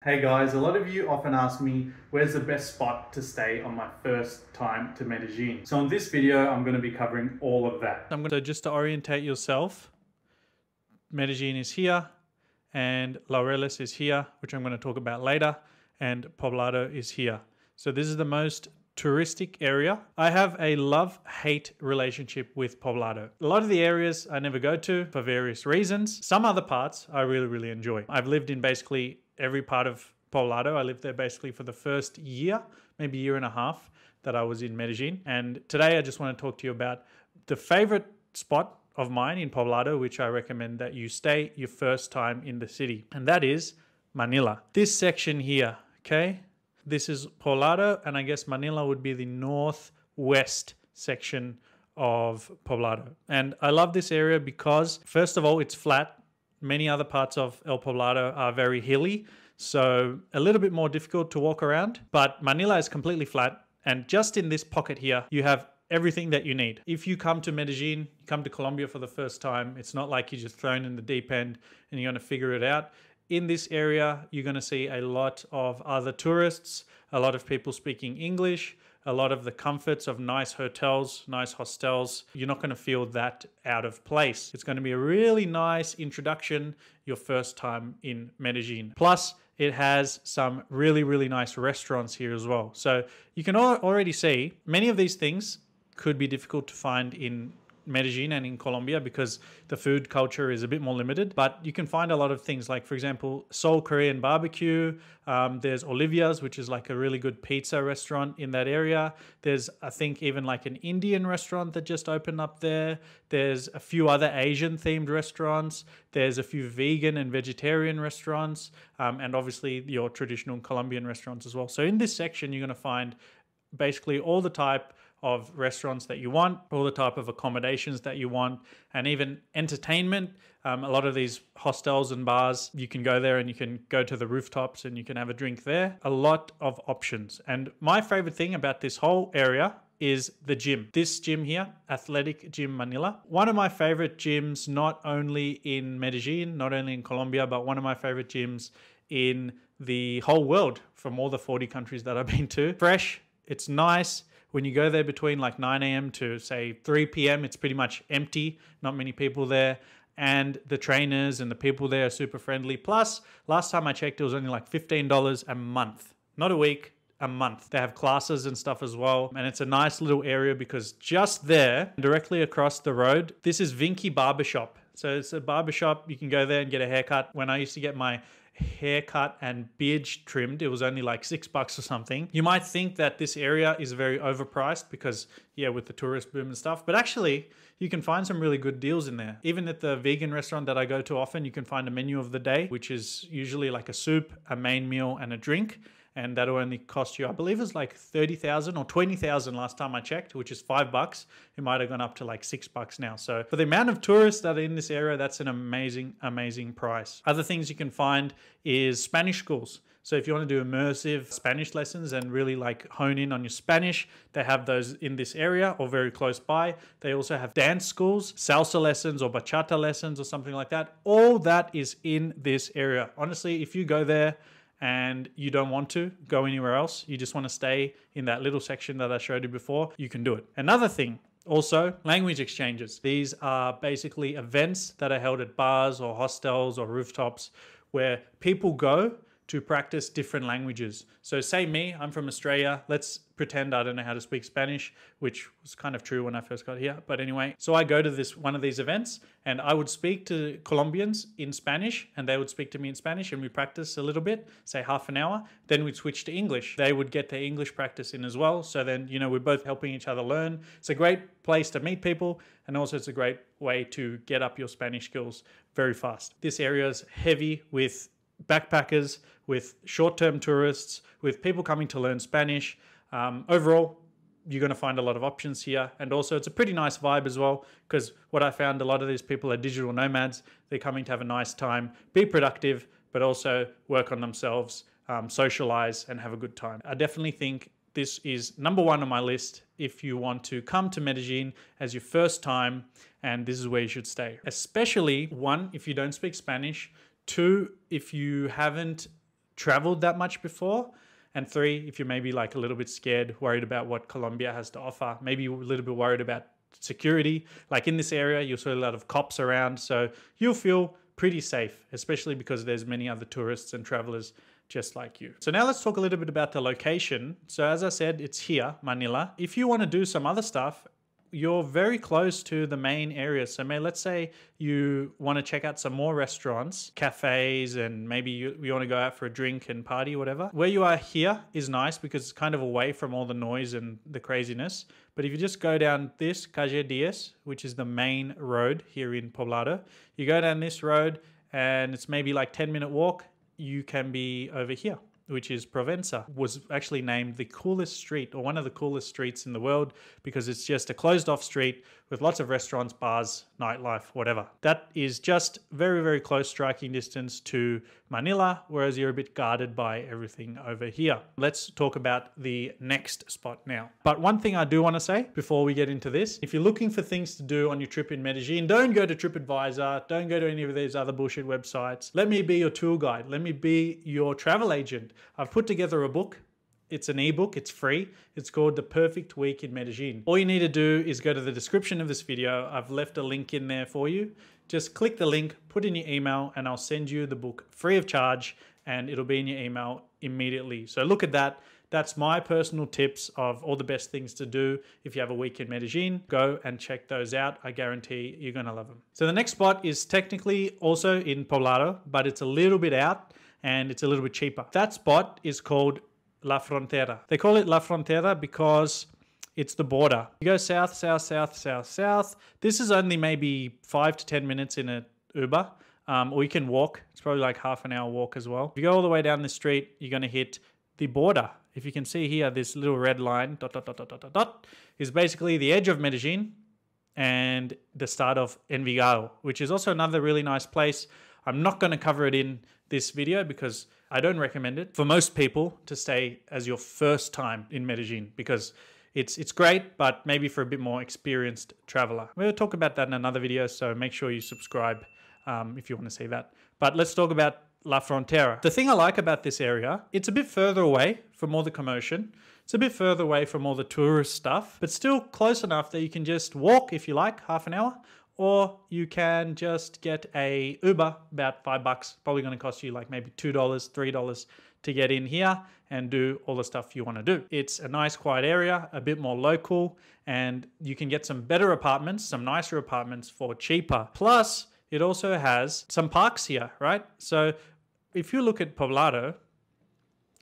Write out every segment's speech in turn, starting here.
Hey guys, a lot of you often ask me where's the best spot to stay on my first time to Medellin. So in this video, I'm going to be covering all of that. So just to orientate yourself, Medellin is here and Laureles is here, which I'm going to talk about later, and Poblado is here. So this is the most touristic area. I have a love-hate relationship with Poblado. A lot of the areas I never go to for various reasons. Some other parts I really enjoy. I've lived in basically every part of Poblado. I lived there basically for the first year, maybe year and a half that I was in Medellin. And today I just want to talk to you about the favorite spot of mine in Poblado, which I recommend that you stay your first time in the city. And that is Manila. This section here, okay? This is Poblado, and I guess Manila would be the northwest section of Poblado. And I love this area because, first of all, it's flat. Many other parts of El Poblado are very hilly, so a little bit more difficult to walk around. But Manila is completely flat, and just in this pocket here, you have everything that you need. If you come to Medellin, you come to Colombia for the first time, it's not like you're just thrown in the deep end and you're going to figure it out. In this area, you're going to see a lot of other tourists, a lot of people speaking English, a lot of the comforts of nice hotels, nice hostels. You're not going to feel that out of place. It's going to be a really nice introduction your first time in Medellin. Plus, it has some really nice restaurants here as well. So you can already see many of these things could be difficult to find in Medellin and in Colombia because the food culture is a bit more limited, but you can find a lot of things like, for example, Seoul Korean barbecue. There's Olivia's, which is like a really good pizza restaurant in that area. There's, I think, even like an Indian restaurant that just opened up there. There's a few other Asian themed restaurants. There's a few vegan and vegetarian restaurants, and obviously your traditional Colombian restaurants as well. So in this section, you're going to find basically all the type of restaurants that you want, all the type of accommodations that you want, and even entertainment. A lot of these hostels and bars, you can go there and you can go to the rooftops and you can have a drink there. A lot of options. And my favorite thing about this whole area is the gym. This gym here, Athletic Gym Manila. One of my favorite gyms, not only in Medellin, not only in Colombia, but one of my favorite gyms in the whole world from all the 40 countries that I've been to. Fresh, it's nice. When you go there between like 9 a.m. to say 3 p.m., it's pretty much empty, not many people there. And the trainers and the people there are super friendly. Plus, last time I checked, it was only like $15 a month, not a week, a month. They have classes and stuff as well. And it's a nice little area because just there, directly across the road, this is Vinky Barbershop. So it's a barbershop. You can go there and get a haircut. When I used to get my haircut and beard trimmed, it was only like $6 or something. You might think that this area is very overpriced because, yeah, with the tourist boom and stuff, but actually you can find some really good deals in there. Even at the vegan restaurant that I go to often, you can find a menu of the day, which is usually like a soup, a main meal, and a drink. And that'll only cost you, I believe it's like 30,000 or 20,000 last time I checked, which is $5. It might have gone up to like $6 now. So for the amount of tourists that are in this area, that's an amazing price. Other things you can find is Spanish schools. So if you want to do immersive Spanish lessons and really like hone in on your Spanish, they have those in this area or very close by. They also have dance schools, salsa lessons or bachata lessons or something like that. All that is in this area. Honestly, if you go there and you don't want to go anywhere else, you just want to stay in that little section that I showed you before, you can do it. Another thing, also language exchanges. These are basically events that are held at bars or hostels or rooftops where people go to practice different languages. So say me, I'm from Australia. Let's pretend I don't know how to speak Spanish, which was kind of true when I first got here. But anyway, so I go to one of these events and I would speak to Colombians in Spanish and they would speak to me in Spanish and we practice a little bit, say half an hour. Then we'd switch to English. They would get their English practice in as well. So then, you know, we're both helping each other learn. It's a great place to meet people. And also it's a great way to get up your Spanish skills very fast. This area is heavy with backpackers, with short-term tourists, with people coming to learn Spanish. Overall, you're going to find a lot of options here. And also it's a pretty nice vibe as well, because what I found, a lot of these people are digital nomads. They're coming to have a nice time, be productive, but also work on themselves, socialize and have a good time. I definitely think this is number one on my list if you want to come to Medellin as your first time, and this is where you should stay. Especially, one, if you don't speak Spanish. Two, if you haven't traveled that much before. And 3, if you're maybe like a little bit scared, worried about what Colombia has to offer, maybe a little bit worried about security. Like in this area, you'll see a lot of cops around, so you'll feel pretty safe, especially because there's many other tourists and travelers just like you. So now let's talk a little bit about the location. So as I said, it's here, Manila. If you want to do some other stuff, you're very close to the main area. So let's say you want to check out some more restaurants, cafes, and maybe you want to go out for a drink and party, whatever. Where you are here is nice because it's kind of away from all the noise and the craziness. But if you just go down this Calle 10, which is the main road here in Poblado, you go down this road and it's maybe like 10-minute walk, you can be over here, which is Provenza. Was actually named the coolest street, or one of the coolest streets in the world, because it's just a closed off street with lots of restaurants, bars, nightlife, whatever. That is just very, very close striking distance to Manila, whereas you're a bit guarded by everything over here. Let's talk about the next spot now. But one thing I do want to say before we get into this, if you're looking for things to do on your trip in Medellin, don't go to TripAdvisor, don't go to any of these other bullshit websites. Let me be your tour guide. Let me be your travel agent. I've put together a book. It's an ebook, it's free. It's called The Perfect Week in Medellin. All you need to do is go to the description of this video. I've left a link in there for you. Just click the link, put in your email, and I'll send you the book free of charge, and it'll be in your email immediately. So look at that. That's my personal tips of all the best things to do if you have a week in Medellin. Go and check those out. I guarantee you're gonna love them. So the next spot is technically also in Poblado, but it's a little bit out and it's a little bit cheaper. That spot is called La Frontera. They call it La Frontera because it's the border. You go south, south, south, south, south. This is only maybe 5 to 10 minutes in an Uber, or you can walk. It's probably like half an hour walk as well. If you go all the way down the street, you're going to hit the border. If you can see here, this little red line, dot, dot, dot, dot, dot, dot, is basically the edge of Medellin and the start of Envigado, which is also another really nice place. I'm not going to cover it in this video because I don't recommend it for most people to stay as your first time in Medellin, because it's great, but maybe for a bit more experienced traveler. We'll talk about that in another video, so make sure you subscribe if you want to see that. But let's talk about La Frontera. The thing I like about this area, it's a bit further away from all the commotion. It's a bit further away from all the tourist stuff, but still close enough that you can just walk if you like, half an hour, or you can just get a Uber, about $5, probably going to cost you like maybe $2, $3 to get in here and do all the stuff you want to do. It's a nice quiet area, a bit more local, and you can get some better apartments, some nicer apartments for cheaper. Plus, it also has some parks here, right? So if you look at Poblado,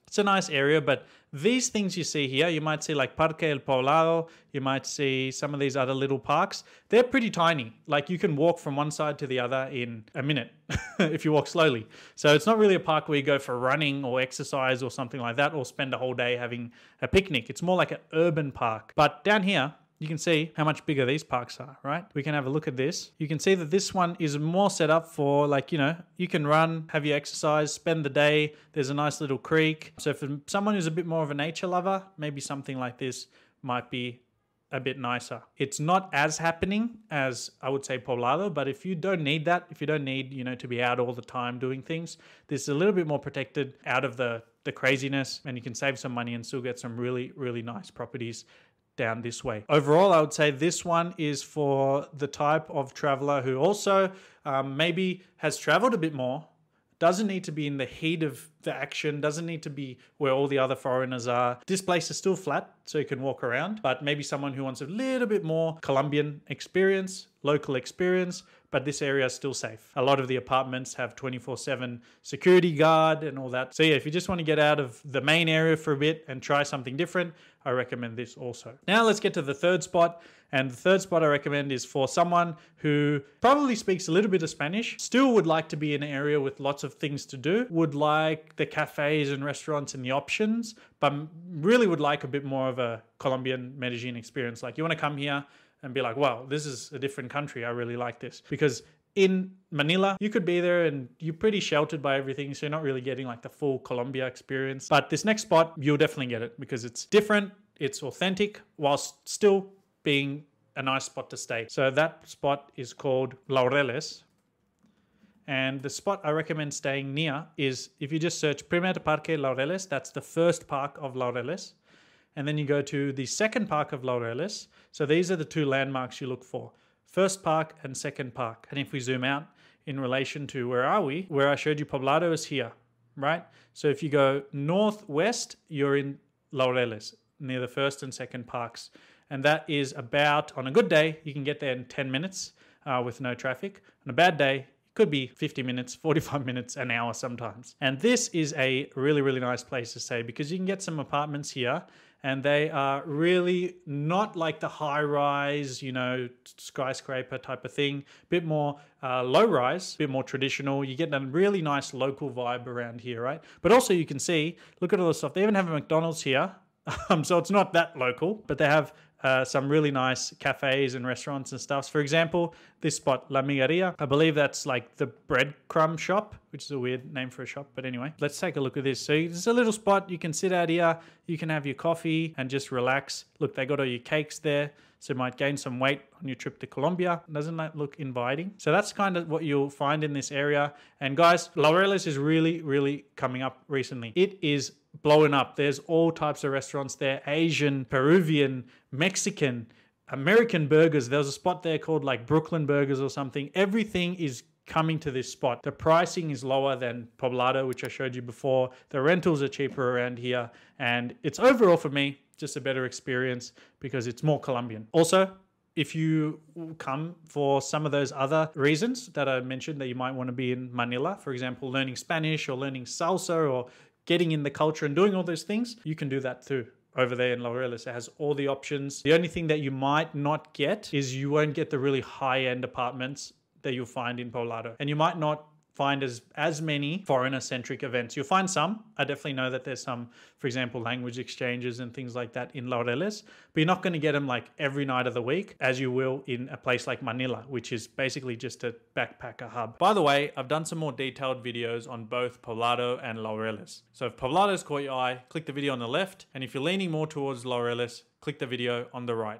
it's a nice area, but these things you see here, you might see like Parque El Poblado, you might see some of these other little parks. They're pretty tiny. Like you can walk from one side to the other in a minute if you walk slowly. So it's not really a park where you go for running or exercise or something like that, or spend a whole day having a picnic. It's more like an urban park. But down here, you can see how much bigger these parks are, right? We can have a look at this. You can see that this one is more set up for like, you know, you can run, have your exercise, spend the day. There's a nice little creek. So for someone who's a bit more of a nature lover, maybe something like this might be a bit nicer. It's not as happening as I would say Poblado, but if you don't need that, if you don't need, you know, to be out all the time doing things, this is a little bit more protected out of the craziness, and you can save some money and still get some really, really nice properties down this way. Overall, I would say this one is for the type of traveler who also maybe has traveled a bit more, doesn't need to be in the heat of the action, doesn't need to be where all the other foreigners are. This place is still flat, so you can walk around, but maybe someone who wants a little bit more Colombian experience, local experience, but this area is still safe. A lot of the apartments have 24/7 security guard and all that. So yeah, if you just want to get out of the main area for a bit and try something different, I recommend this also. Now let's get to the third spot. And the third spot I recommend is for someone who probably speaks a little bit of Spanish, still would like to be in an area with lots of things to do, would like the cafes and restaurants and the options, but really would like a bit more of a Colombian Medellin experience. Like you want to come here and be like, wow, this is a different country. I really like this. Because in Manila, you could be there and you're pretty sheltered by everything, so you're not really getting like the full Colombia experience. But this next spot, you'll definitely get it because it's different, it's authentic, whilst still being a nice spot to stay. So that spot is called Laureles. And the spot I recommend staying near is if you just search Primer Parque Laureles, that's the first park of Laureles. And then you go to the second park of Laureles. So these are the two landmarks you look for. First park and second park. And if we zoom out in relation to where are we, where I showed you Poblado is here, right? So if you go northwest, you're in Laureles, near the first and second parks. And that is about, on a good day, you can get there in 10 minutes with no traffic. On a bad day, it could be 50 minutes, 45 minutes, an hour sometimes. And this is a really, really nice place to stay because you can get some apartments here and they are really not like the high rise, you know, skyscraper type of thing. A bit more low rise, a bit more traditional. You get a really nice local vibe around here, right? But also you can see, look at all the stuff. They even have a McDonald's here. So it's not that local, but they have some really nice cafes and restaurants and stuff. For example, this spot, La Migaria, I believe that's like the breadcrumb shop, which is a weird name for a shop. But anyway, let's take a look at this. So it's a little spot. You can sit out here. You can have your coffee and just relax. Look, they got all your cakes there. So you might gain some weight on your trip to Colombia. Doesn't that look inviting? So that's kind of what you'll find in this area. And guys, Laureles is really, really coming up recently. It is blowing up. There's all types of restaurants there. Asian, Peruvian, Mexican, American burgers. There was a spot there called like Brooklyn Burgers or something. Everything is coming to this spot. The pricing is lower than Poblado, which I showed you before. The rentals are cheaper around here. And it's overall for me, just a better experience because it's more Colombian. Also, if you come for some of those other reasons that I mentioned that you might want to be in Manila, for example, learning Spanish or learning salsa or getting in the culture and doing all those things, you can do that too. Over there in Laureles, it has all the options. The only thing that you might not get is you won't get the really high-end apartments that you'll find in Poblado. And you might not find as many foreigner-centric events. You'll find some. I definitely know that there's some, for example, language exchanges and things like that in Laureles, but you're not going to get them like every night of the week as you will in a place like Manila, which is basically just a backpacker hub. By the way, I've done some more detailed videos on both Poblado and Laureles. So if Poblado's caught your eye, click the video on the left, and if you're leaning more towards Laureles, click the video on the right.